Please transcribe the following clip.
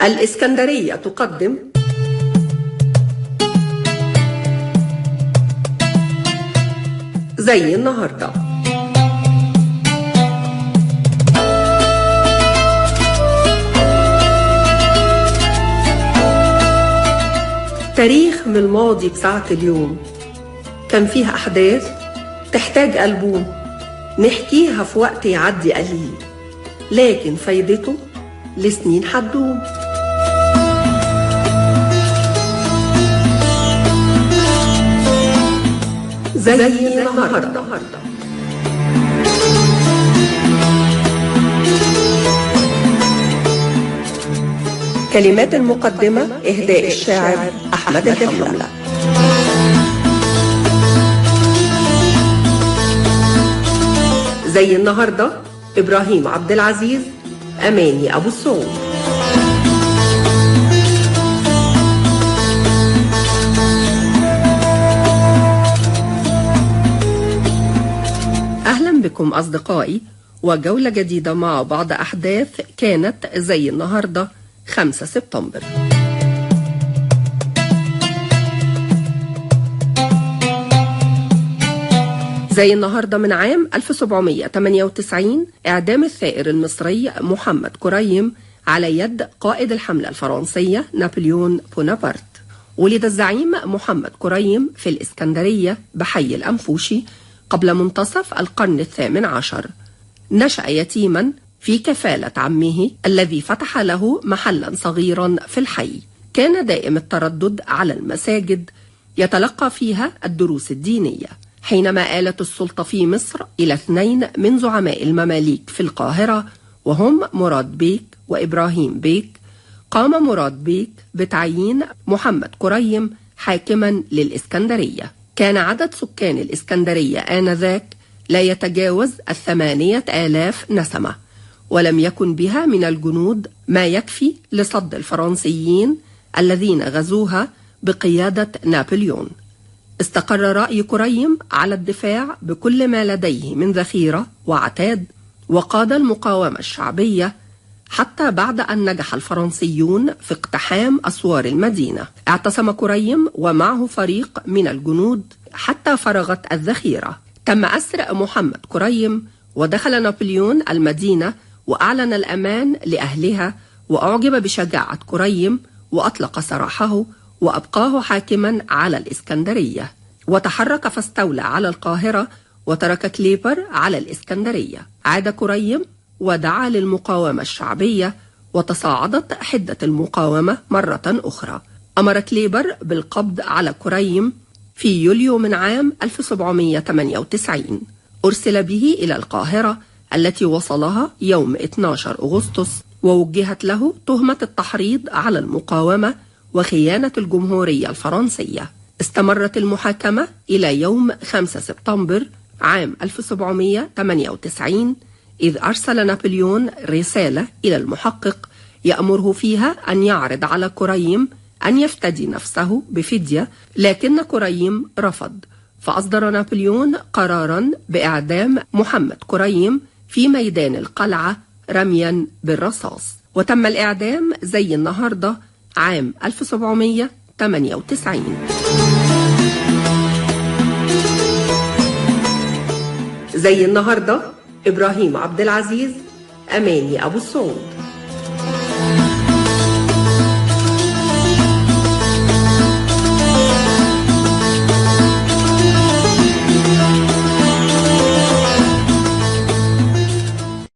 الإسكندرية تقدم زي النهاردة. تاريخ من الماضي بساعة اليوم، كان فيها أحداث تحتاج ألبوم نحكيها في وقت يعدي قليل، لكن فايدته لسنين حتدوم. زي النهاردة. كلمات المقدمة إهداء الشاعر أحمد الحملة. زي النهاردة إبراهيم عبد العزيز، أماني أبو السعود. أهلا بكم أصدقائي، وجولة جديدة مع بعض أحداث كانت زي النهاردة 5 سبتمبر. زي النهاردة من عام 1798 إعدام الثائر المصري محمد كريم على يد قائد الحملة الفرنسية نابليون بونابرت. ولد الزعيم محمد كريم في الإسكندرية بحي الأنفوشي قبل منتصف القرن الثامن عشر. نشأ يتيما في كفالة عمه الذي فتح له محلا صغيرا في الحي. كان دائم التردد على المساجد يتلقى فيها الدروس الدينية. حينما آلت السلطة في مصر إلى 2 من زعماء المماليك في القاهرة وهم مراد بيك وإبراهيم بيك، قام مراد بيك بتعيين محمد كريم حاكما للإسكندرية. كان عدد سكان الإسكندرية آنذاك لا يتجاوز 8,000 نسمة، ولم يكن بها من الجنود ما يكفي لصد الفرنسيين الذين غزوها بقيادة نابليون. استقر رأي كريم على الدفاع بكل ما لديه من ذخيرة وعتاد، وقاد المقاومة الشعبية حتى بعد أن نجح الفرنسيون في اقتحام أسوار المدينة. اعتصم كريم ومعه فريق من الجنود حتى فرغت الذخيرة. تم أسر محمد كريم، ودخل نابليون المدينة وأعلن الأمان لأهلها، وأعجب بشجاعة كريم وأطلق سراحه وأبقاه حاكما على الإسكندرية. وتحرك فاستولى على القاهرة وترك كليبر على الإسكندرية. عاد كريم ودعا للمقاومة الشعبية، وتصاعدت حدة المقاومة مرة أخرى. أمر كليبر بالقبض على كريم في يوليو من عام 1798. أرسل به إلى القاهرة التي وصلها يوم 12 أغسطس، ووجهت له تهمة التحريض على المقاومة وخيانة الجمهورية الفرنسية. استمرت المحاكمة إلى يوم 5 سبتمبر عام 1798، إذ أرسل نابليون رسالة إلى المحقق يأمره فيها أن يعرض على كريم أن يفتدي نفسه بفدية، لكن كريم رفض، فأصدر نابليون قرارا بإعدام محمد كريم في ميدان القلعة رميا بالرصاص. وتم الإعدام زي النهاردة عام 1798. زي النهاردة إبراهيم عبد العزيز، أماني أبو السعود.